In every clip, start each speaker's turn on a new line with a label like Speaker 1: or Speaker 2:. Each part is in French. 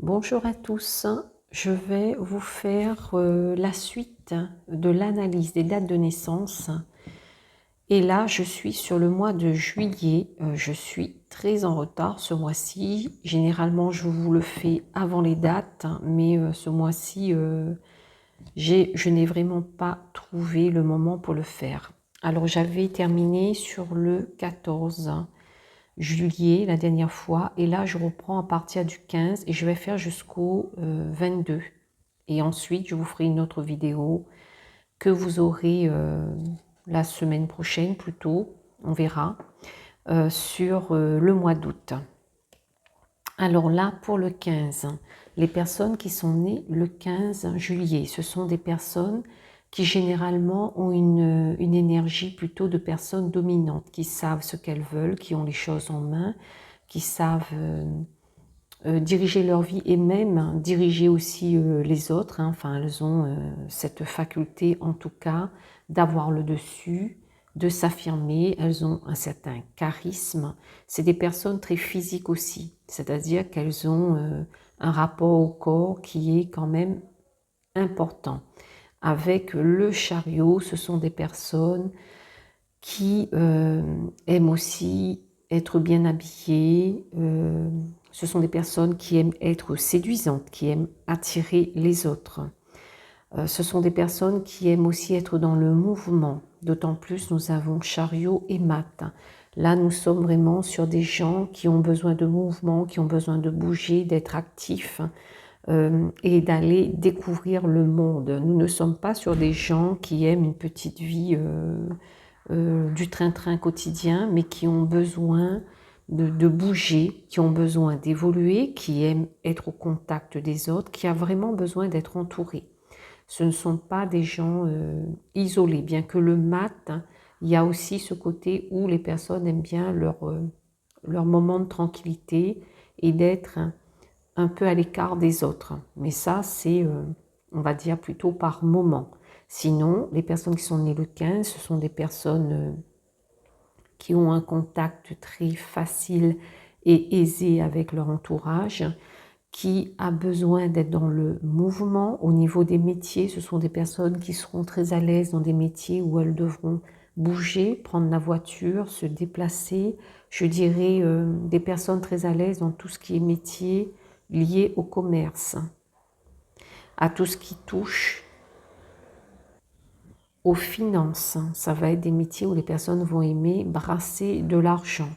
Speaker 1: Bonjour à tous, je vais vous faire la suite de l'analyse des dates de naissance. Et là, je suis sur le mois de juillet. Je suis très en retard ce mois-ci. Généralement, je vous le fais avant les dates, mais ce mois-ci, je n'ai vraiment pas trouvé le moment pour le faire. Alors, j'avais terminé sur le 14 juillet la dernière fois, et là, je reprends à partir du 15 et je vais faire jusqu'au 22. Et ensuite, je vous ferai une autre vidéo que vous aurez la semaine prochaine plutôt, on verra, sur le mois d'août. Alors là, pour le 15, les personnes qui sont nées le 15 juillet, ce sont des personnes qui généralement ont une énergie plutôt de personnes dominantes, qui savent ce qu'elles veulent, qui ont les choses en main, qui savent diriger leur vie et même diriger aussi les autres. Enfin, elles ont cette faculté en tout cas d'avoir le dessus, de s'affirmer. Elles ont un certain charisme. C'est des personnes très physiques aussi, c'est-à-dire qu'elles ont un rapport au corps qui est quand même important. Avec le chariot, ce sont des personnes qui aiment aussi être bien habillées. Ce sont des personnes qui aiment être séduisantes, qui aiment attirer les autres. Ce sont des personnes qui aiment aussi être dans le mouvement. D'autant plus, nous avons chariot et mat. Là, nous sommes vraiment sur des gens qui ont besoin de mouvement, qui ont besoin de bouger, d'être actifs et d'aller découvrir le monde. Nous ne sommes pas sur des gens qui aiment une petite vie du train-train quotidien, mais qui ont besoin de bouger, qui ont besoin d'évoluer, qui aiment être au contact des autres, qui a vraiment besoin d'être entourés. Ce ne sont pas des gens isolés, bien que le mat, il y a aussi ce côté où les personnes aiment bien leur moment de tranquillité et d'être un peu à l'écart des autres. Mais ça, c'est, on va dire, plutôt par moment. Sinon, les personnes qui sont nées le 15, ce sont des personnes qui ont un contact très facile et aisé avec leur entourage, qui a besoin d'être dans le mouvement. Au niveau des métiers, ce sont des personnes qui seront très à l'aise dans des métiers où elles devront bouger, prendre la voiture, se déplacer. Je dirais des personnes très à l'aise dans tout ce qui est métier lié au commerce, à tout ce qui touche aux finances. Ça va être des métiers où les personnes vont aimer brasser de l'argent.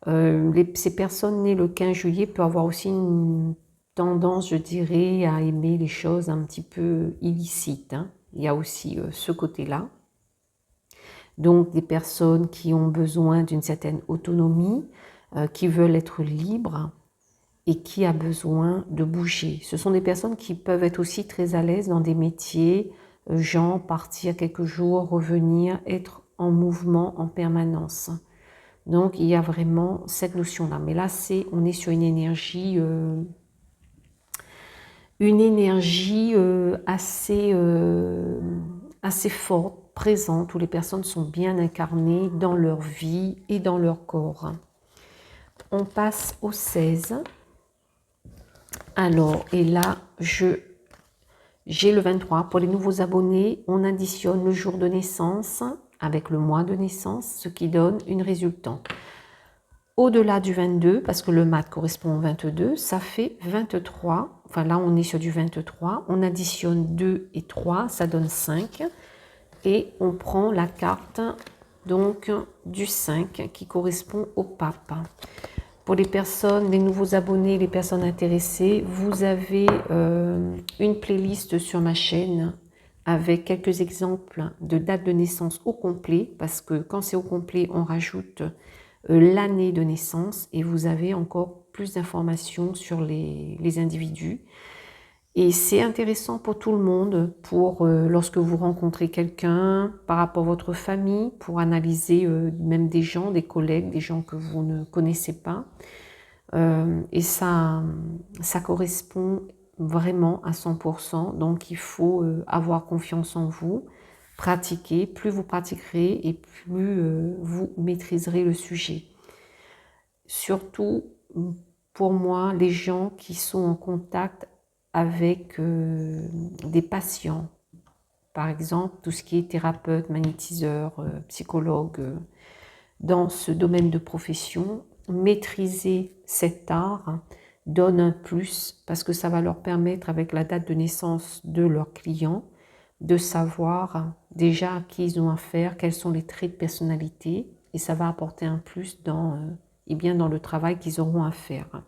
Speaker 1: Ces personnes nées le 15 juillet peuvent avoir aussi une tendance, je dirais, à aimer les choses un petit peu illicites. Il y a aussi ce côté-là. Donc des personnes qui ont besoin d'une certaine autonomie, qui veulent être libres et qui a besoin de bouger. Ce sont des personnes qui peuvent être aussi très à l'aise dans des métiers, genre partir quelques jours, revenir, être en mouvement en permanence. Donc il y a vraiment cette notion-là. Mais là, on est sur une énergie assez forte, présente, où les personnes sont bien incarnées dans leur vie et dans leur corps. On passe au 16. Alors, et là, j'ai le 23. Pour les nouveaux abonnés, on additionne le jour de naissance avec le mois de naissance, ce qui donne une résultante. Au-delà du 22, parce que le mat correspond au 22, ça fait 23. Enfin là, on est sur du 23. On additionne 2 et 3, ça donne 5. Et on prend la carte donc du 5 qui correspond au pape. Pour les personnes, les nouveaux abonnés, les personnes intéressées, vous avez une playlist sur ma chaîne avec quelques exemples de dates de naissance au complet, parce que quand c'est au complet, on rajoute l'année de naissance et vous avez encore plus d'informations sur les individus. Et c'est intéressant pour tout le monde, pour lorsque vous rencontrez quelqu'un, par rapport à votre famille, pour analyser même des gens, des collègues, des gens que vous ne connaissez pas. Et ça correspond vraiment à 100%. Donc il faut avoir confiance en vous, pratiquer. Plus vous pratiquerez et plus vous maîtriserez le sujet. Surtout, pour moi, les gens qui sont en contact avec des patients, par exemple, tout ce qui est thérapeute, magnétiseur, psychologue, dans ce domaine de profession, maîtriser cet art donne un plus parce que ça va leur permettre, avec la date de naissance de leurs clients, de savoir déjà à qui ils ont affaire, quels sont les traits de personnalité, et ça va apporter un plus dans, et bien dans le travail qu'ils auront à faire.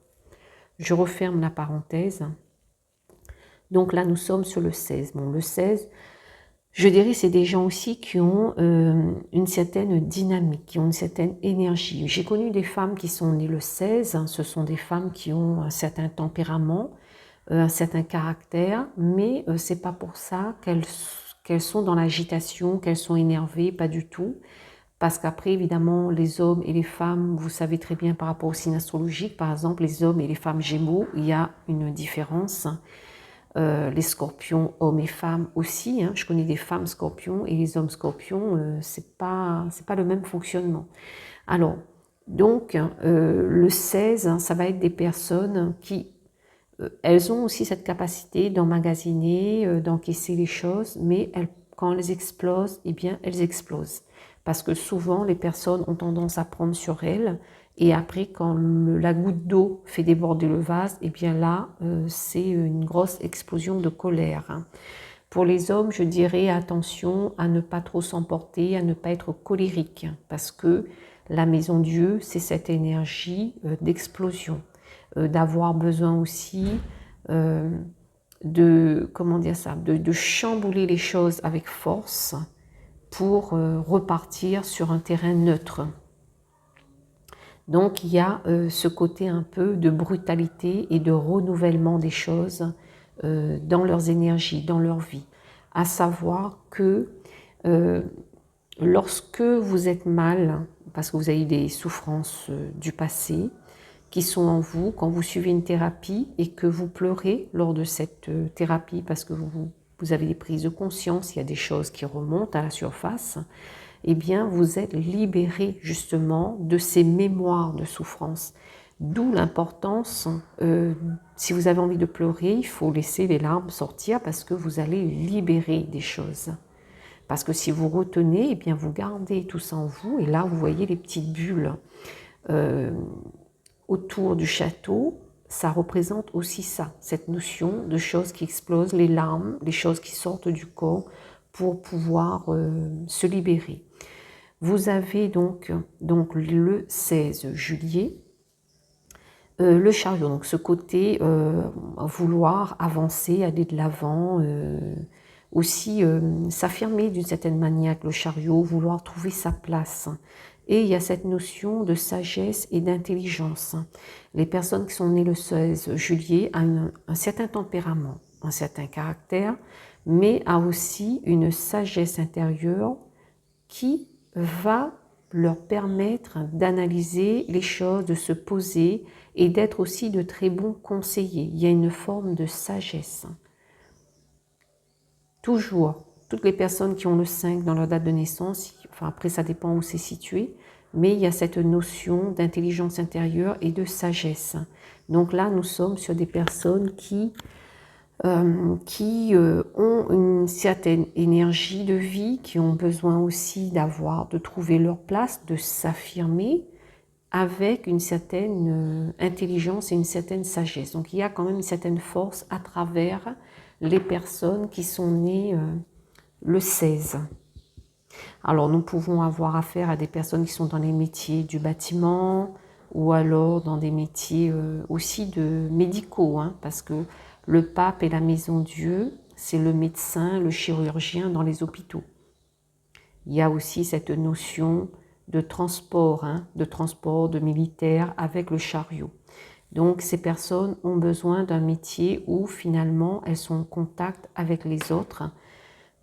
Speaker 1: Je referme la parenthèse. Donc là, nous sommes sur le 16. Bon, le 16, je dirais, c'est des gens aussi qui ont une certaine dynamique, qui ont une certaine énergie. J'ai connu des femmes qui sont nées le 16, hein, ce sont des femmes qui ont un certain tempérament, un certain caractère, mais c'est pas pour ça qu'elles sont dans l'agitation, qu'elles sont énervées, pas du tout. Parce qu'après, évidemment, les hommes et les femmes, vous savez très bien par rapport au signe astrologique, par exemple, les hommes et les femmes Gémeaux, il y a une différence. Les scorpions, hommes et femmes aussi. Hein. Je connais des femmes scorpions et les hommes scorpions, c'est pas le même fonctionnement. Alors, donc, le 16, hein, ça va être des personnes qui, elles ont aussi cette capacité d'emmagasiner, d'encaisser les choses, mais quand elles explosent, eh bien, elles explosent. Parce que souvent, les personnes ont tendance à prendre sur elles. Et après, quand la goutte d'eau fait déborder le vase, et bien là, c'est une grosse explosion de colère. Hein. Pour les hommes, je dirais attention à ne pas trop s'emporter, à ne pas être colérique, parce que la maison Dieu, c'est cette énergie d'explosion, d'avoir besoin aussi comment dire ça, de chambouler les choses avec force pour repartir sur un terrain neutre. Donc, il y a ce côté un peu de brutalité et de renouvellement des choses dans leurs énergies, dans leur vie. À savoir que lorsque vous êtes mal, parce que vous avez des souffrances du passé qui sont en vous, quand vous suivez une thérapie et que vous pleurez lors de cette thérapie parce que vous avez des prises de conscience, il y a des choses qui remontent à la surface, eh bien, vous êtes libéré justement de ces mémoires de souffrance. D'où l'importance, si vous avez envie de pleurer, il faut laisser les larmes sortir parce que vous allez libérer des choses. Parce que si vous retenez, eh bien, vous gardez tout ça en vous et là, vous voyez les petites bulles autour du château. Ça représente aussi ça, cette notion de choses qui explosent, les larmes, les choses qui sortent du corps pour pouvoir se libérer. Vous avez donc le 16 juillet, le chariot, donc ce côté vouloir avancer, aller de l'avant, aussi s'affirmer d'une certaine manière avec le chariot, vouloir trouver sa place. Et il y a cette notion de sagesse et d'intelligence. Les personnes qui sont nées le 16 juillet ont un certain tempérament, un certain caractère, mais a aussi une sagesse intérieure qui va leur permettre d'analyser les choses, de se poser et d'être aussi de très bons conseillers. Il y a une forme de sagesse. Toujours, toutes les personnes qui ont le 5 dans leur date de naissance, enfin après ça dépend où c'est situé, mais il y a cette notion d'intelligence intérieure et de sagesse. Donc là, nous sommes sur des personnes qui ont une certaine énergie de vie, qui ont besoin aussi de trouver leur place, de s'affirmer avec une certaine intelligence et une certaine sagesse. Donc il y a quand même une certaine force à travers les personnes qui sont nées le 16. Alors nous pouvons avoir affaire à des personnes qui sont dans les métiers du bâtiment ou alors dans des métiers aussi médicaux, hein, parce que le pape et la maison Dieu, c'est le médecin, le chirurgien dans les hôpitaux. Il y a aussi cette notion de transport, hein, de militaires avec le chariot. Donc ces personnes ont besoin d'un métier où finalement elles sont en contact avec les autres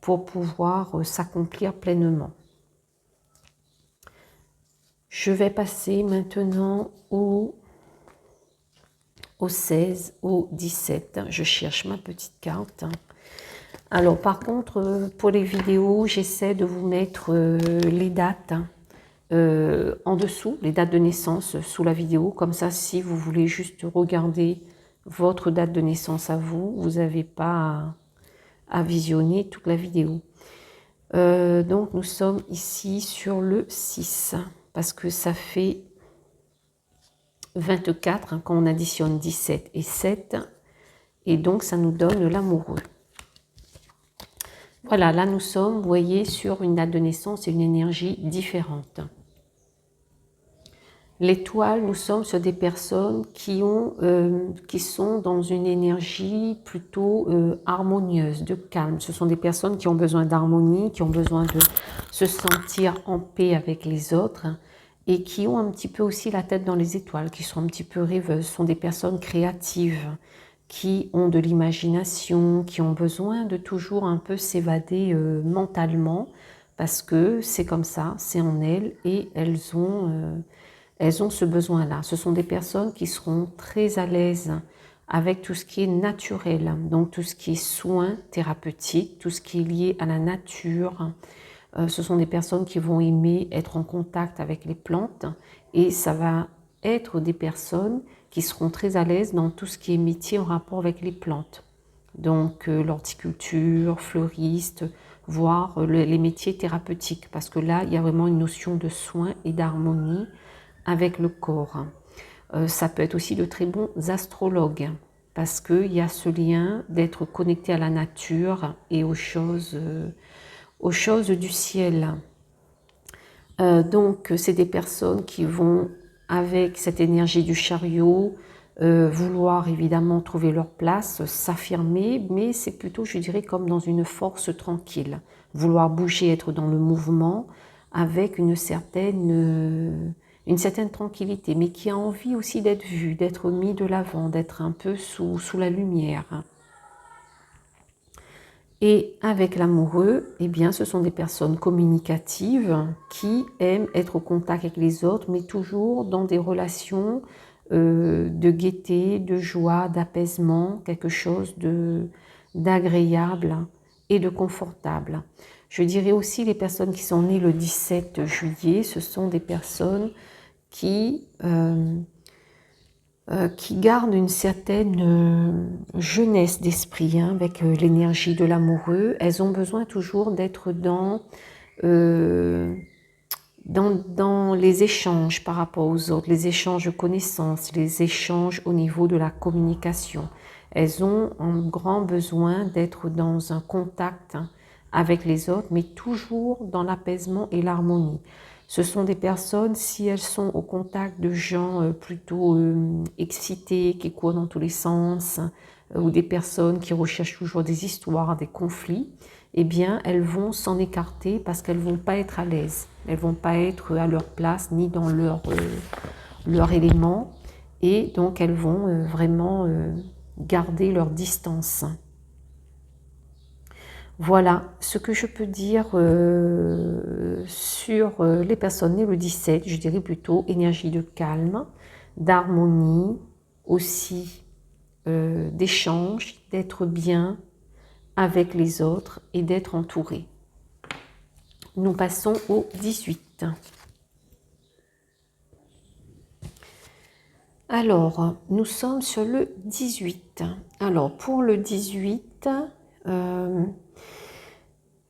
Speaker 1: pour pouvoir s'accomplir pleinement. Je vais passer maintenant au 16, au 17. Je cherche ma petite carte. Alors par contre, pour les vidéos, j'essaie de vous mettre les dates en dessous les dates de naissance sous la vidéo. Comme ça, si vous voulez juste regarder votre date de naissance à vous, vous n'avez pas à visionner toute la vidéo. Donc nous sommes ici sur le 6 parce que ça fait 24 quand on additionne 17 et 7 et donc ça nous donne l'amoureux. Voilà, là nous sommes, vous voyez, sur une date de naissance et une énergie différente. L'étoile, nous sommes sur des personnes qui sont dans une énergie plutôt harmonieuse, de calme. Ce sont des personnes qui ont besoin d'harmonie, qui ont besoin de se sentir en paix avec les autres et qui ont un petit peu aussi la tête dans les étoiles, qui sont un petit peu rêveuses. Ce sont des personnes créatives, qui ont de l'imagination, qui ont besoin de toujours un peu s'évader mentalement parce que c'est comme ça, c'est en elles et elles ont ce besoin-là. Ce sont des personnes qui seront très à l'aise avec tout ce qui est naturel, donc tout ce qui est soins thérapeutiques, tout ce qui est lié à la nature. Ce sont des personnes qui vont aimer être en contact avec les plantes et ça va être des personnes qui seront très à l'aise dans tout ce qui est métier en rapport avec les plantes. Donc l'horticulture, fleuriste, voire les métiers thérapeutiques parce que là, il y a vraiment une notion de soin et d'harmonie avec le corps. Ça peut être aussi de très bons astrologues parce qu'il y a ce lien d'être connecté à la nature et aux choses du ciel. Donc, c'est des personnes qui vont, avec cette énergie du chariot, vouloir évidemment trouver leur place, s'affirmer, mais c'est plutôt, je dirais, comme dans une force tranquille. Vouloir bouger, être dans le mouvement avec une certaine tranquillité, mais qui a envie aussi d'être vu, d'être mis de l'avant, d'être un peu sous la lumière. Et avec l'amoureux, eh bien, ce sont des personnes communicatives qui aiment être au contact avec les autres, mais toujours dans des relations de gaieté, de joie, d'apaisement, quelque chose d'agréable et de confortable. Je dirais aussi les personnes qui sont nées le 17 juillet, ce sont des personnes qui gardent une certaine jeunesse d'esprit avec l'énergie de l'amoureux. Elles ont besoin toujours d'être dans les échanges par rapport aux autres, les échanges de connaissances, les échanges au niveau de la communication. Elles ont un grand besoin d'être dans un contact avec les autres, mais toujours dans l'apaisement et l'harmonie. Ce sont des personnes, si elles sont au contact de gens plutôt excités, qui courent dans tous les sens, ou des personnes qui recherchent toujours des histoires, des conflits, eh bien, elles vont s'en écarter parce qu'elles ne vont pas être à l'aise. Elles ne vont pas être à leur place ni dans leur élément. Et donc, elles vont vraiment garder leur distance. Voilà ce que je peux dire sur les personnes nées le 17, je dirais plutôt énergie de calme, d'harmonie, aussi d'échange, d'être bien avec les autres et d'être entouré. Nous passons au 18. Alors, nous sommes sur le 18. Alors, pour le 18,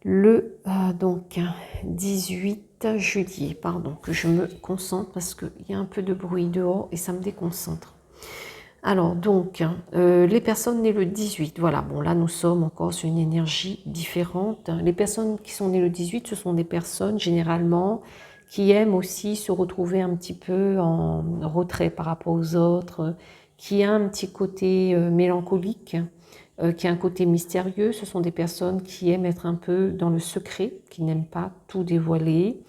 Speaker 1: donc 18 juillet, pardon, que je me concentre parce qu'il y a un peu de bruit dehors et ça me déconcentre. Alors donc, les personnes nées le 18, voilà, bon là nous sommes encore sur une énergie différente. Les personnes qui sont nées le 18, ce sont des personnes généralement qui aiment aussi se retrouver un petit peu en retrait par rapport aux autres, qui a un petit côté mélancolique, qui a un côté mystérieux. Ce sont des personnes qui aiment être un peu dans le secret, qui n'aiment pas tout dévoiler,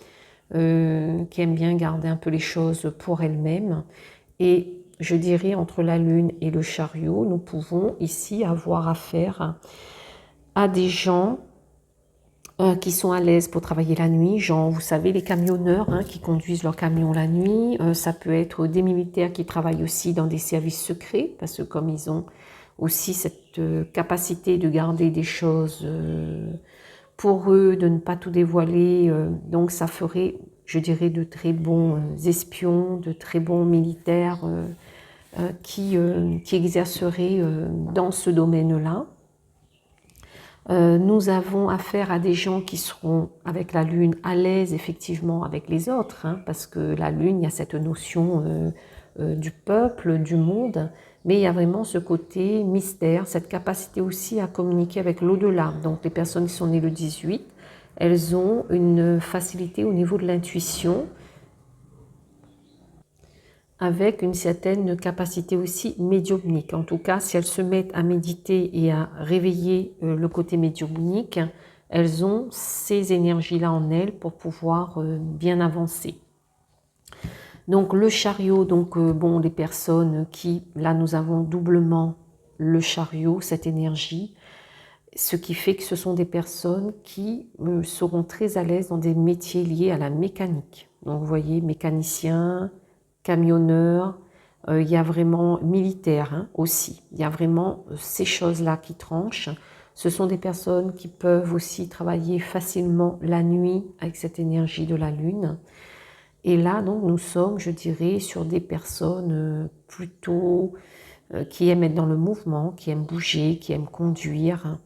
Speaker 1: qui aiment bien garder un peu les choses pour elles-mêmes. Et je dirais entre la lune et le chariot, nous pouvons ici avoir affaire à des gens qui sont à l'aise pour travailler la nuit, genre vous savez les camionneurs qui conduisent leur camion la nuit, ça peut être des militaires qui travaillent aussi dans des services secrets, parce que comme ils ont aussi cette capacité de garder des choses pour eux, de ne pas tout dévoiler, donc ça ferait, je dirais, de très bons espions, de très bons militaires qui exerceraient dans ce domaine-là. Nous avons affaire à des gens qui seront, avec la Lune, à l'aise effectivement avec les autres, hein, parce que la Lune, il y a cette notion du peuple, du monde, mais il y a vraiment ce côté mystère, cette capacité aussi à communiquer avec l'au-delà. Donc les personnes qui sont nées le 18, elles ont une facilité au niveau de l'intuition, avec une certaine capacité aussi médiumnique. En tout cas, si elles se mettent à méditer et à réveiller le côté médiumnique, elles ont ces énergies-là en elles pour pouvoir bien avancer. Donc le chariot, bon, les personnes qui, là nous avons doublement le chariot, cette énergie, ce qui fait que ce sont des personnes qui seront très à l'aise dans des métiers liés à la mécanique. Donc vous voyez, mécanicien, camionneur, il y a vraiment militaire hein, aussi. Il y a vraiment ces choses-là qui tranchent. Ce sont des personnes qui peuvent aussi travailler facilement la nuit avec cette énergie de la Lune. Et là, donc, nous sommes, je dirais, sur des personnes plutôt qui aiment être dans le mouvement, qui aiment bouger, qui aiment conduire.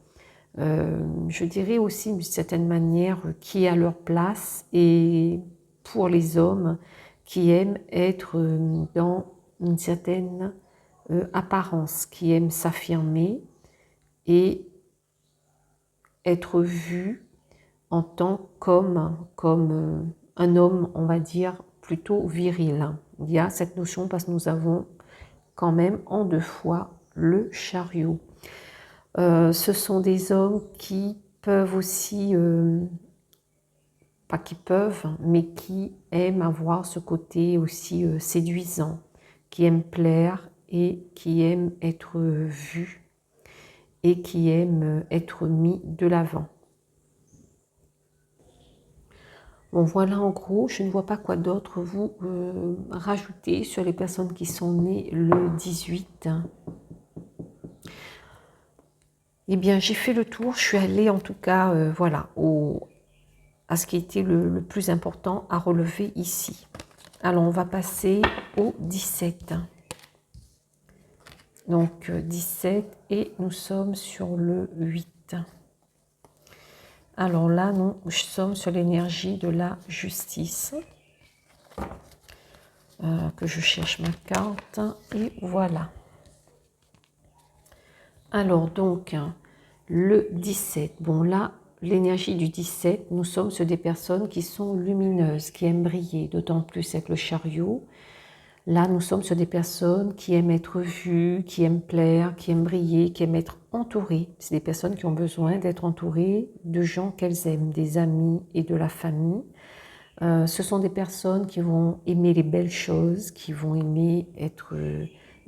Speaker 1: Je dirais aussi d'une certaine manière qui est à leur place, et pour les hommes qui aiment être dans une certaine apparence, qui aiment s'affirmer et être vu en tant comme un homme, on va dire, plutôt viril. Il y a cette notion parce que nous avons quand même en 2 fois le chariot. Ce sont des hommes qui peuvent aussi, pas qui peuvent, mais qui aiment avoir ce côté aussi séduisant, qui aiment plaire et qui aiment être vus et qui aiment être mis de l'avant. Bon, voilà en gros, je ne vois pas quoi d'autre vous rajouter sur les personnes qui sont nées le 18. Eh bien, j'ai fait le tour, je suis allée en tout cas, voilà, à ce qui était le plus important à relever ici. Alors, on va passer au 17. Donc, 17 et nous sommes sur le 8. Alors là, nous sommes sur l'énergie de la justice. Que je cherche ma carte. Et voilà. Alors donc, le 17. Bon là, l'énergie du 17, nous sommes sur des personnes qui sont lumineuses, qui aiment briller, d'autant plus avec le chariot. Là, nous sommes sur des personnes qui aiment être vues, qui aiment plaire, qui aiment briller, qui aiment être entourées. C'est des personnes qui ont besoin d'être entourées de gens qu'elles aiment, des amis et de la famille. Ce sont des personnes qui vont aimer les belles choses, qui vont aimer être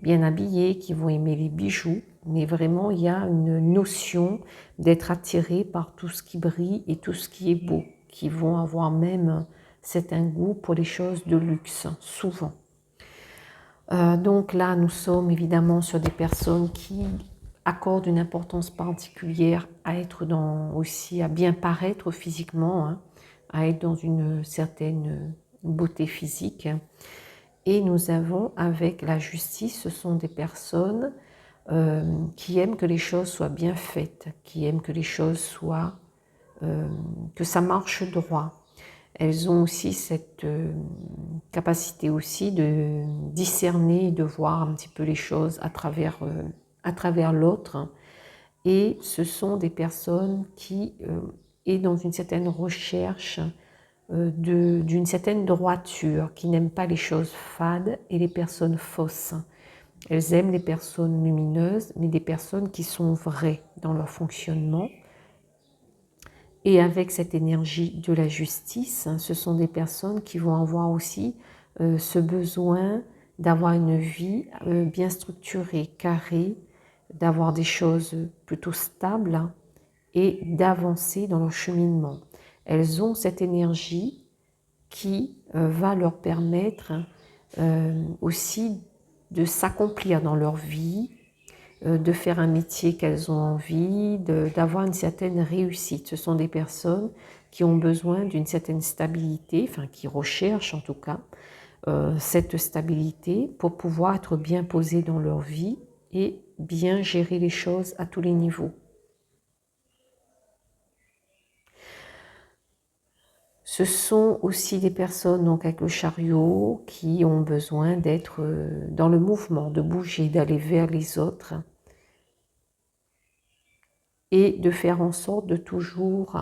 Speaker 1: bien habillées, qui vont aimer les bijoux. Mais vraiment, il y a une notion d'être attiré par tout ce qui brille et tout ce qui est beau, qui vont avoir même un certain goût pour les choses de luxe, souvent. Donc là, nous sommes évidemment sur des personnes qui accordent une importance particulière à être aussi à bien paraître physiquement, hein, à être dans une certaine beauté physique. Et nous avons avec la justice, ce sont des personnes qui aiment que les choses soient bien faites, qui aiment que les choses soient, que ça marche droit. Elles ont aussi cette capacité aussi de discerner, de voir un petit peu les choses à travers l'autre. Et ce sont des personnes qui est dans une certaine recherche d'une certaine droiture, qui n'aiment pas les choses fades et les personnes fausses. Elles aiment les personnes lumineuses, mais des personnes qui sont vraies dans leur fonctionnement. Et avec cette énergie de la justice, ce sont des personnes qui vont avoir aussi ce besoin d'avoir une vie bien structurée, carrée, d'avoir des choses plutôt stables et d'avancer dans leur cheminement. Elles ont cette énergie qui va leur permettre aussi de s'accomplir dans leur vie, de faire un métier qu'elles ont envie, d'avoir une certaine réussite. Ce sont des personnes qui ont besoin d'une certaine stabilité, enfin qui recherchent en tout cas cette stabilité pour pouvoir être bien posés dans leur vie et bien gérer les choses à tous les niveaux. Ce sont aussi des personnes donc avec le chariot qui ont besoin d'être dans le mouvement, de bouger, d'aller vers les autres et de faire en sorte de toujours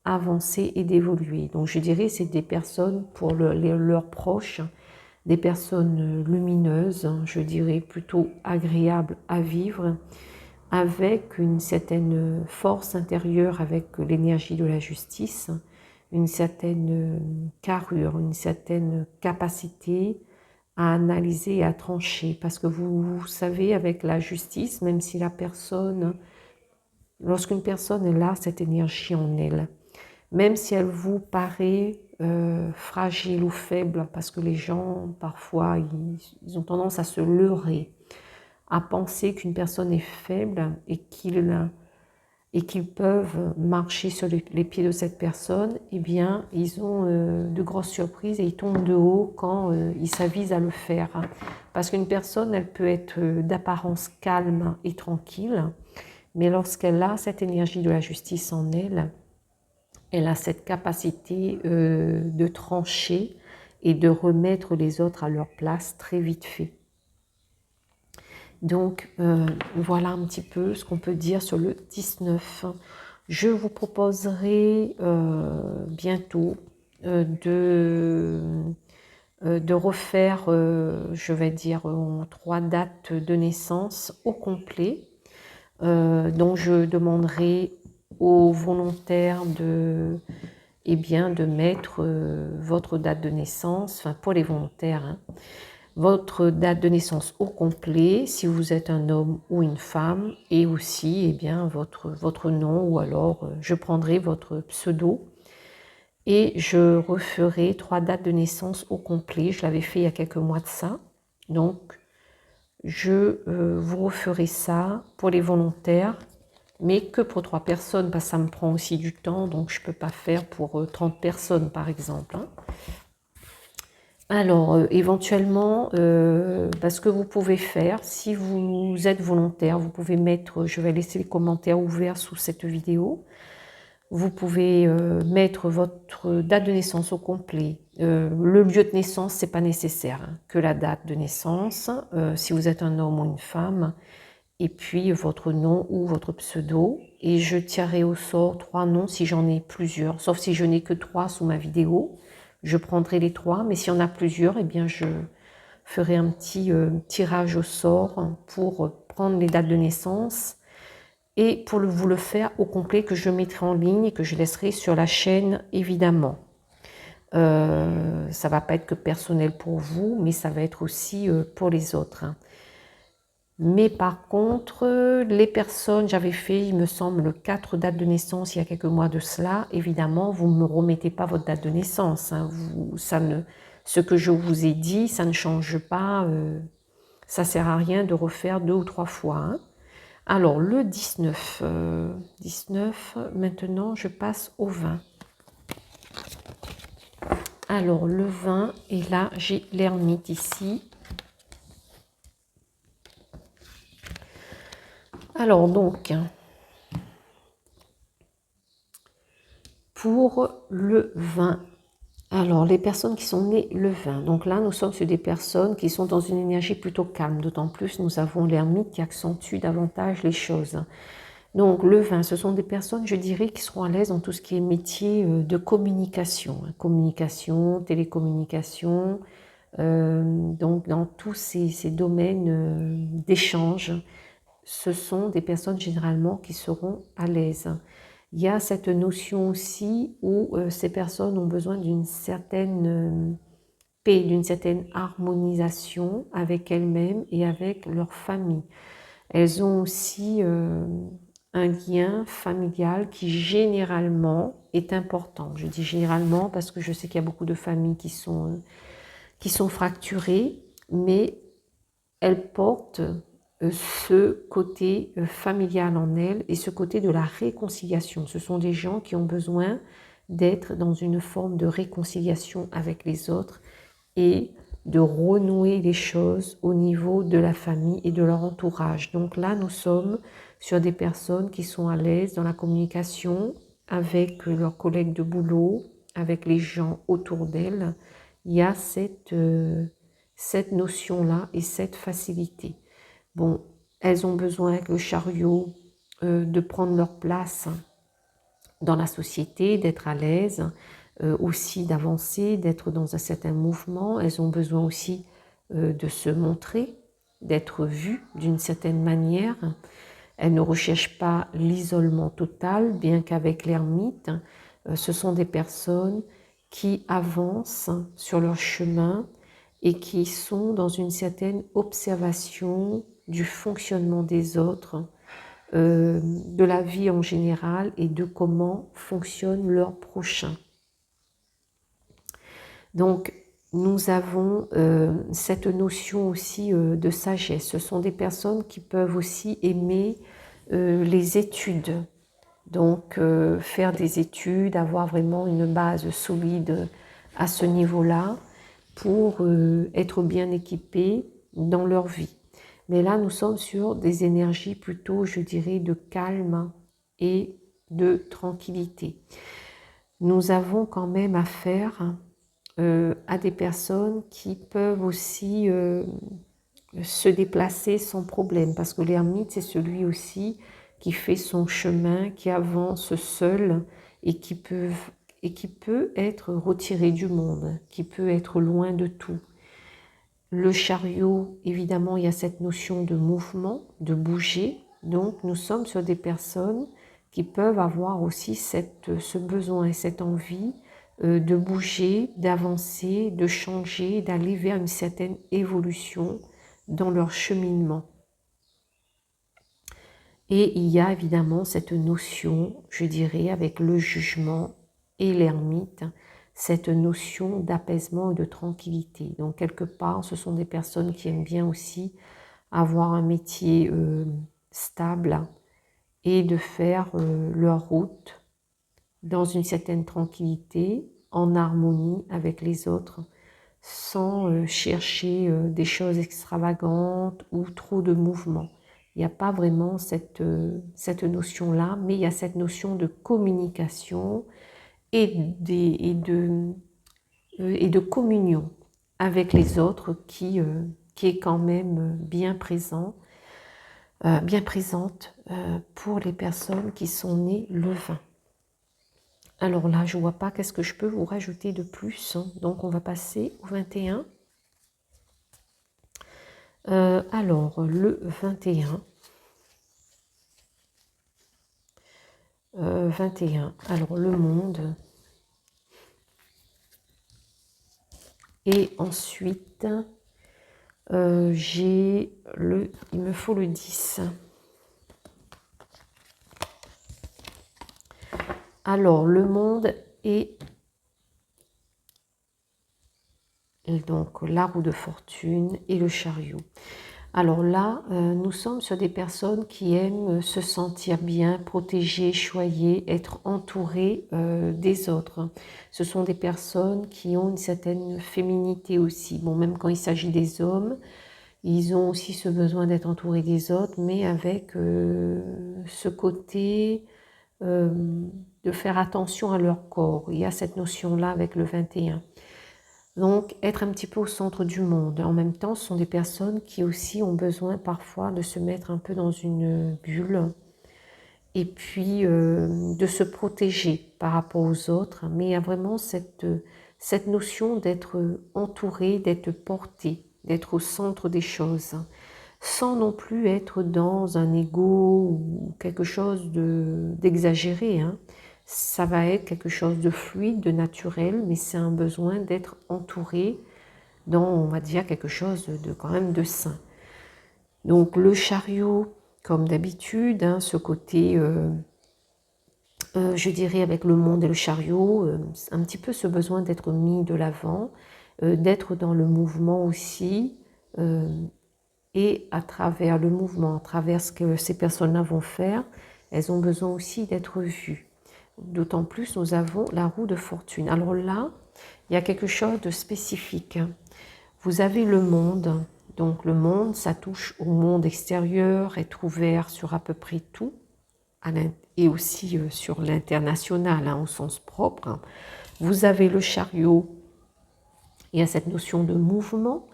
Speaker 1: avancer et d'évoluer. Donc je dirais c'est des personnes pour leurs proches, des personnes lumineuses, je dirais plutôt agréables à vivre, avec une certaine force intérieure, avec l'énergie de la justice, une certaine carrure, une certaine capacité à analyser et à trancher. Parce que vous savez, avec la justice, même si la personne, lorsqu'une personne elle a cette énergie en elle, même si elle vous paraît fragile ou faible, parce que les gens, parfois, ils ont tendance à se leurrer, à penser qu'une personne est faible et qu'ils peuvent marcher sur les pieds de cette personne, eh bien, ils ont de grosses surprises et ils tombent de haut quand ils s'avisent à le faire. Parce qu'une personne, elle peut être d'apparence calme et tranquille, mais lorsqu'elle a cette énergie de la justice en elle, elle a cette capacité de trancher et de remettre les autres à leur place très vite fait. Donc, voilà un petit peu ce qu'on peut dire sur le 19. Je vous proposerai bientôt de refaire, je vais dire, 3 dates de naissance au complet. Donc, je demanderai aux volontaires eh bien, de mettre votre date de naissance, enfin pour les volontaires, hein, votre date de naissance au complet, si vous êtes un homme ou une femme, et aussi eh bien, votre nom, ou alors je prendrai votre pseudo et je referai 3 dates de naissance au complet. Je l'avais fait il y a quelques mois de ça, donc je vous referai ça pour les volontaires, mais que pour 3 personnes, parce que ça me prend aussi du temps, donc je ne peux pas faire pour 30 personnes par exemple, hein. Alors, éventuellement, ce que vous pouvez faire, si vous êtes volontaire, vous pouvez mettre, je vais laisser les commentaires ouverts sous cette vidéo, vous pouvez mettre votre date de naissance au complet. Le lieu de naissance, c'est pas nécessaire, hein, que la date de naissance, si vous êtes un homme ou une femme, et puis votre nom ou votre pseudo, et je tirerai au sort 3 noms si j'en ai plusieurs, sauf si je n'ai que 3 sous ma vidéo. Je prendrai les 3, mais s'il y en a plusieurs, eh bien je ferai un petit tirage au sort pour prendre les dates de naissance et pour vous le faire au complet, que je mettrai en ligne et que je laisserai sur la chaîne évidemment. Ça ne va pas être que personnel pour vous, mais ça va être aussi pour les autres, hein. Mais par contre, les personnes, j'avais fait, il me semble, 4 dates de naissance il y a quelques mois de cela. Évidemment, vous ne me remettez pas votre date de naissance, hein. Ce que je vous ai dit, ça ne change pas. Ça ne sert à rien de refaire 2 ou 3 fois, hein. Alors, le 19, maintenant, je passe au 20. Alors, le 20, et là, j'ai l'ermite ici. Alors donc, pour le 20, alors les personnes qui sont nées le 20, donc là nous sommes sur des personnes qui sont dans une énergie plutôt calme, d'autant plus nous avons l'ermite qui accentue davantage les choses. Donc le 20, ce sont des personnes, je dirais, qui seront à l'aise dans tout ce qui est métier de communication, communication, télécommunication, donc dans tous ces domaines d'échange. Ce sont des personnes généralement qui seront à l'aise. Il y a cette notion aussi où ces personnes ont besoin d'une certaine paix, d'une certaine harmonisation avec elles-mêmes et avec leur famille. Elles ont aussi un lien familial qui généralement est important. Je dis généralement parce que je sais qu'il y a beaucoup de familles qui sont fracturées, mais elles portent ce côté familial en elles et ce côté de la réconciliation. Ce sont des gens qui ont besoin d'être dans une forme de réconciliation avec les autres et de renouer les choses au niveau de la famille et de leur entourage. Donc là, nous sommes sur des personnes qui sont à l'aise dans la communication avec leurs collègues de boulot, avec les gens autour d'elles. Il y a cette notion-là et cette facilité. Bon, elles ont besoin avec le chariot de prendre leur place dans la société, d'être à l'aise, aussi d'avancer, d'être dans un certain mouvement. Elles ont besoin aussi de se montrer, d'être vues d'une certaine manière. Elles ne recherchent pas l'isolement total, bien qu'avec l'ermite, ce sont des personnes qui avancent sur leur chemin et qui sont dans une certaine observation du fonctionnement des autres, de la vie en général et de comment fonctionne leur prochain. Donc, nous avons cette notion aussi de sagesse. Ce sont des personnes qui peuvent aussi aimer les études. Donc, faire des études, avoir vraiment une base solide à ce niveau-là pour être bien équipés dans leur vie. Mais là, nous sommes sur des énergies plutôt, je dirais, de calme et de tranquillité. Nous avons quand même affaire à des personnes qui peuvent aussi se déplacer sans problème, parce que l'ermite, c'est celui aussi qui fait son chemin, qui avance seul et qui peut être retiré du monde, qui peut être loin de tout. Le chariot, évidemment, il y a cette notion de mouvement, de bouger. Donc, nous sommes sur des personnes qui peuvent avoir aussi ce besoin et cette envie de bouger, d'avancer, de changer, d'aller vers une certaine évolution dans leur cheminement. Et il y a évidemment cette notion, je dirais, avec le jugement et l'ermite, cette notion d'apaisement et de tranquillité. Donc, quelque part, ce sont des personnes qui aiment bien aussi avoir un métier stable et de faire leur route dans une certaine tranquillité, en harmonie avec les autres, sans chercher des choses extravagantes ou trop de mouvements. Il n'y a pas vraiment cette notion-là, mais il y a cette notion de communication et de communion avec les autres qui est quand même bien présente pour les personnes qui sont nées le 20. Alors là, je ne vois pas qu'est-ce que je peux vous rajouter de plus. Donc, on va passer au 21. Alors, le 21. 21. Alors, le monde. Et ensuite, il me faut le 10. Alors, le monde et donc la roue de fortune et le chariot. Alors là, nous sommes sur des personnes qui aiment se sentir bien, protégées, choyées, être entourées des autres. Ce sont des personnes qui ont une certaine féminité aussi. Bon, même quand il s'agit des hommes, ils ont aussi ce besoin d'être entourés des autres, mais avec ce côté de faire attention à leur corps. Il y a cette notion-là avec le 21. Donc, être un petit peu au centre du monde. En même temps, ce sont des personnes qui aussi ont besoin parfois de se mettre un peu dans une bulle et puis de se protéger par rapport aux autres. Mais il y a vraiment cette notion d'être entouré, d'être porté, d'être au centre des choses, sans non plus être dans un ego ou quelque chose d'exagéré. Ça va être quelque chose de fluide, de naturel, mais c'est un besoin d'être entouré dans, on va dire, quelque chose de quand même de sain. Donc le chariot, comme d'habitude, ce côté, je dirais avec le monde et le chariot, un petit peu ce besoin d'être mis de l'avant, d'être dans le mouvement aussi, et à travers le mouvement, à travers ce que ces personnes-là vont faire, elles ont besoin aussi d'être vues. d'autant plus nous avons la roue de fortune. Alors là, il y a quelque chose de spécifique. Vous avez le monde, donc le monde, ça touche au monde extérieur, être ouvert sur à peu près tout, et aussi sur l'international, au sens propre. Vous avez le chariot, il y a cette notion de mouvement,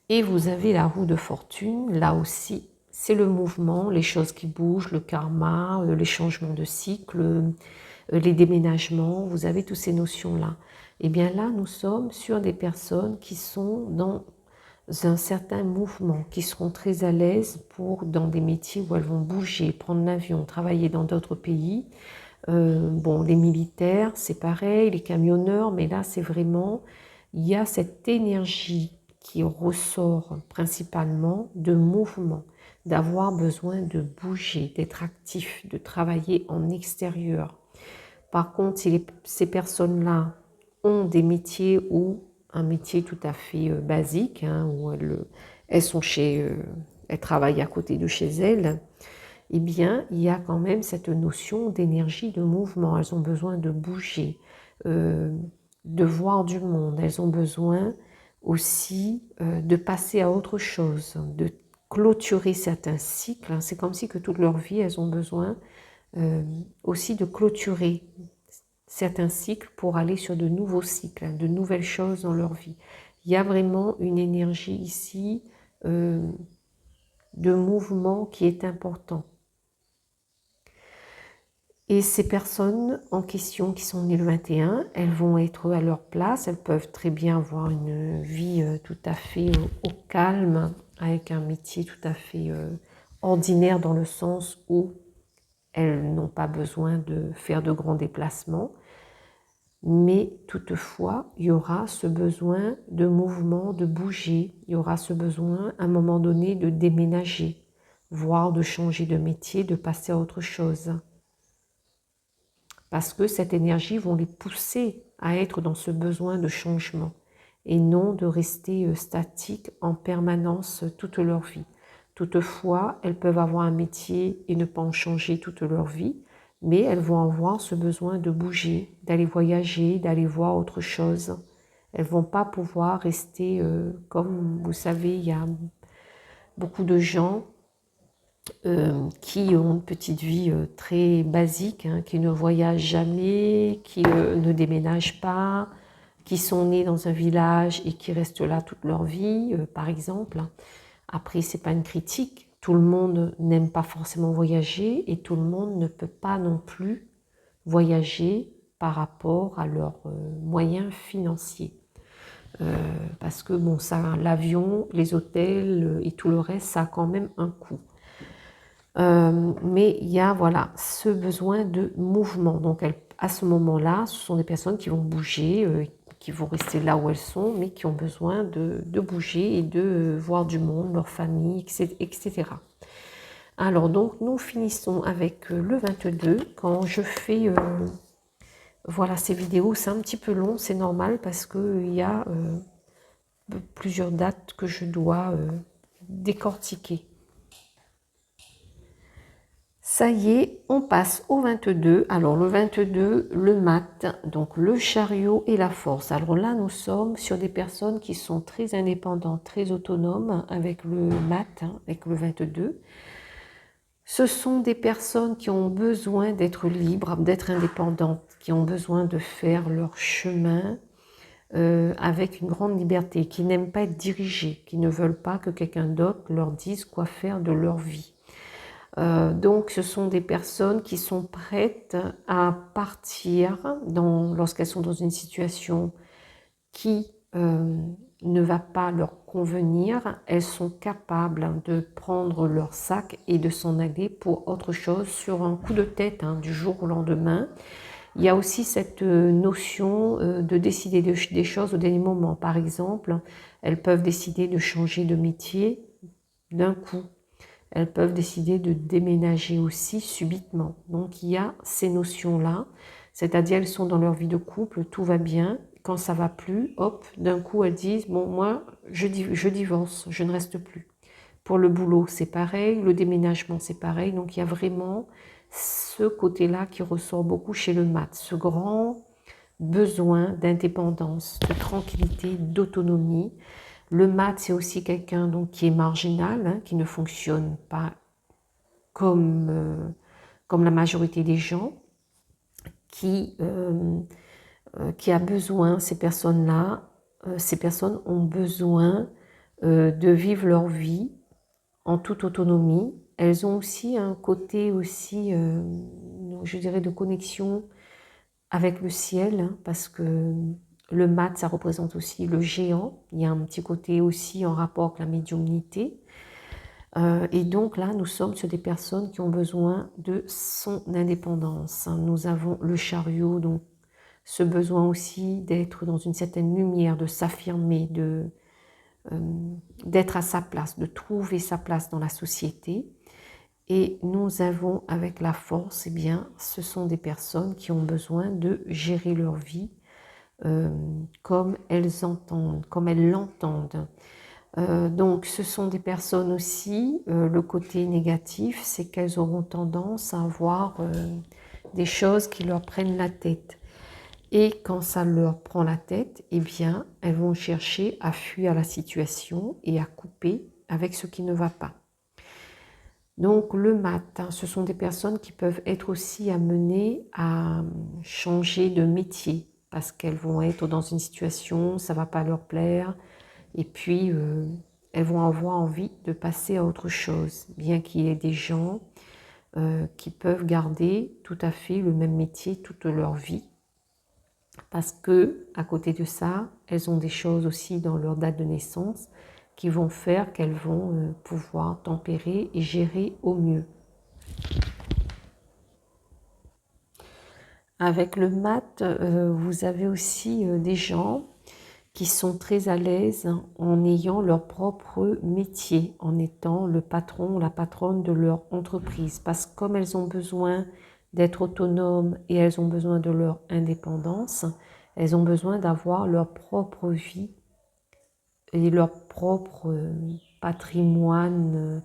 Speaker 1: et vous avez la roue de fortune, là aussi, c'est le mouvement, les choses qui bougent, le karma, les changements de cycle, les déménagements, vous avez toutes ces notions-là. Et bien là, nous sommes sur des personnes qui sont dans un certain mouvement, qui seront très à l'aise dans des métiers où elles vont bouger, prendre l'avion, travailler dans d'autres pays. Bon, les militaires, c'est pareil, les camionneurs, mais là, c'est vraiment, il y a cette énergie qui ressort principalement de mouvement, d'avoir besoin de bouger, d'être actif, de travailler en extérieur. Par contre, si ces personnes-là ont des métiers ou un métier tout à fait basique, où elles sont elles travaillent à côté de chez elles, eh bien, il y a quand même cette notion d'énergie, de mouvement. Elles ont besoin de bouger, de voir du monde. Elles ont besoin aussi de passer à autre chose, de clôturer certains cycles. C'est comme si que toute leur vie, elles ont besoin aussi de clôturer certains cycles pour aller sur de nouveaux cycles, de nouvelles choses dans leur vie. Il y a vraiment une énergie ici de mouvement qui est important. Et ces personnes en question qui sont nées le 21, elles vont être à leur place, elles peuvent très bien avoir une vie tout à fait au calme, avec un métier tout à fait ordinaire dans le sens où elles n'ont pas besoin de faire de grands déplacements. Mais toutefois, il y aura ce besoin de mouvement, de bouger, il y aura ce besoin à un moment donné de déménager, voire de changer de métier, de passer à autre chose. Parce que cette énergie va les pousser à être dans ce besoin de changement et non de rester statiques en permanence toute leur vie. Toutefois, elles peuvent avoir un métier et ne pas en changer toute leur vie, mais elles vont avoir ce besoin de bouger, d'aller voyager, d'aller voir autre chose. Elles ne vont pas pouvoir rester, comme vous savez, il y a beaucoup de gens qui ont une petite vie très basique, qui ne voyagent jamais, qui ne déménagent pas, qui sont nés dans un village et qui restent là toute leur vie, par exemple. Après, ce n'est pas une critique. Tout le monde n'aime pas forcément voyager et tout le monde ne peut pas non plus voyager par rapport à leurs moyens financiers. Parce que bon, ça, l'avion, les hôtels et tout le reste, ça a quand même un coût. Mais il y a voilà, ce besoin de mouvement. Donc à ce moment-là, ce sont des personnes qui vont bouger, qui vont rester là où elles sont, mais qui ont besoin de bouger et de voir du monde, leur famille, etc. Alors donc nous finissons avec le 22. Quand je fais voilà, ces vidéos, c'est un petit peu long, c'est normal parce qu'il y a plusieurs dates que je dois décortiquer. Ça y est, on passe au 22. Alors le 22, le mat, donc le chariot et la force. Alors là, nous sommes sur des personnes qui sont très indépendantes, très autonomes avec le mat, avec le 22. Ce sont des personnes qui ont besoin d'être libres, d'être indépendantes, qui ont besoin de faire leur chemin avec une grande liberté, qui n'aiment pas être dirigées, qui ne veulent pas que quelqu'un d'autre leur dise quoi faire de leur vie. Donc ce sont des personnes qui sont prêtes à partir lorsqu'elles sont dans une situation qui ne va pas leur convenir. Elles sont capables de prendre leur sac et de s'en aller pour autre chose sur un coup de tête du jour au lendemain. Il y a aussi cette notion de décider des choses au dernier moment. Par exemple, elles peuvent décider de changer de métier d'un coup. Elles peuvent décider de déménager aussi subitement. Donc il y a ces notions-là, c'est-à-dire elles sont dans leur vie de couple, tout va bien. Quand ça va plus, hop, d'un coup elles disent, bon moi je divorce, je ne reste plus. Pour le boulot c'est pareil, le déménagement c'est pareil. Donc il y a vraiment ce côté-là qui ressort beaucoup chez le mat, ce grand besoin d'indépendance, de tranquillité, d'autonomie. Le mat, c'est aussi quelqu'un donc qui est marginal, hein, qui ne fonctionne pas comme, comme la majorité des gens, qui a besoin, ces personnes-là, ces personnes ont besoin de vivre leur vie en toute autonomie. Elles ont aussi un côté aussi, je dirais, de connexion avec le ciel, hein, parce que le mat, ça représente aussi le géant. Il y a un petit côté aussi en rapport avec la médiumnité. Et donc là, nous sommes sur des personnes qui ont besoin de son indépendance. Nous avons le chariot, donc ce besoin aussi d'être dans une certaine lumière, de s'affirmer, d'être à sa place, de trouver sa place dans la société. Et nous avons avec la force, eh bien, ce sont des personnes qui ont besoin de gérer leur vie comme elles entendent, comme elles l'entendent. Donc ce sont des personnes aussi, le côté négatif, c'est qu'elles auront tendance à avoir des choses qui leur prennent la tête. Et quand ça leur prend la tête, eh bien, elles vont chercher à fuir la situation et à couper avec ce qui ne va pas. Donc le mat, hein, ce sont des personnes qui peuvent être aussi amenées à changer de métier parce qu'elles vont être dans une situation, ça ne va pas leur plaire, et puis elles vont avoir envie de passer à autre chose, bien qu'il y ait des gens qui peuvent garder tout à fait le même métier toute leur vie, parce que à côté de ça, elles ont des choses aussi dans leur date de naissance qui vont faire qu'elles vont pouvoir tempérer et gérer au mieux. Avec le mat, vous avez aussi des gens qui sont très à l'aise en ayant leur propre métier, en étant le patron ou la patronne de leur entreprise. Parce que comme elles ont besoin d'être autonomes et elles ont besoin de leur indépendance, elles ont besoin d'avoir leur propre vie et leur propre patrimoine,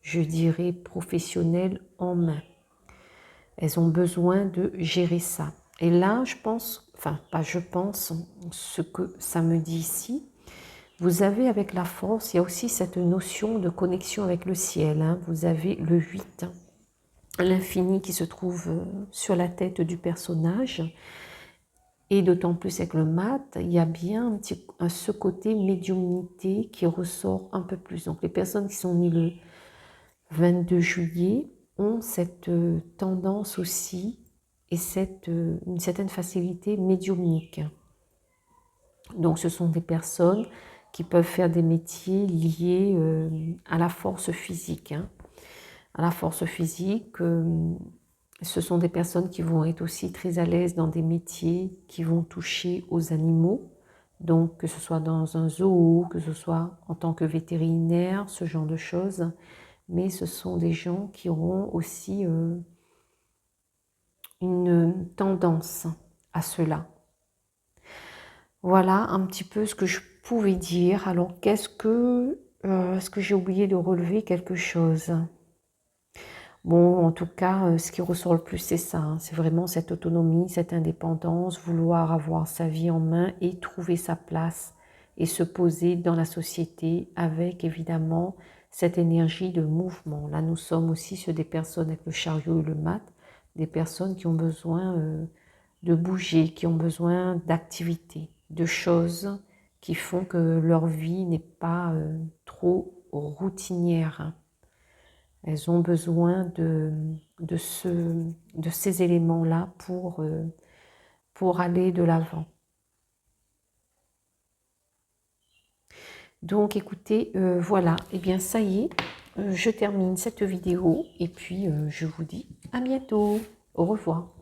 Speaker 1: je dirais, professionnel en main. Elles ont besoin de gérer ça. Et là, je pense, enfin, pas je pense, ce que ça me dit ici, vous avez avec la force, il y a aussi cette notion de connexion avec le ciel. Hein. Vous avez le 8, l'infini qui se trouve sur la tête du personnage. Et d'autant plus avec le mat, il y a bien ce côté médiumnité qui ressort un peu plus. Donc les personnes qui sont nées le 22 juillet ont cette tendance aussi et une certaine facilité médiumnique. Donc ce sont des personnes qui peuvent faire des métiers liés à la force physique. Hein. À la force physique, ce sont des personnes qui vont être aussi très à l'aise dans des métiers qui vont toucher aux animaux, donc que ce soit dans un zoo, que ce soit en tant que vétérinaire, ce genre de choses. Mais ce sont des gens qui auront aussi une tendance à cela. Voilà un petit peu ce que je pouvais dire. Alors, est-ce que j'ai oublié de relever quelque chose? Bon, en tout cas, ce qui ressort le plus, c'est ça. Hein, c'est vraiment cette autonomie, cette indépendance, vouloir avoir sa vie en main et trouver sa place et se poser dans la société avec, évidemment, cette énergie de mouvement. Là, nous sommes aussi sur des personnes avec le chariot et le mat, des personnes qui ont besoin de bouger, qui ont besoin d'activité, de choses qui font que leur vie n'est pas trop routinière. Hein. Elles ont besoin de ces éléments-là pour aller de l'avant. Donc écoutez, voilà, et bien ça y est, je termine cette vidéo et puis je vous dis à bientôt. Au revoir.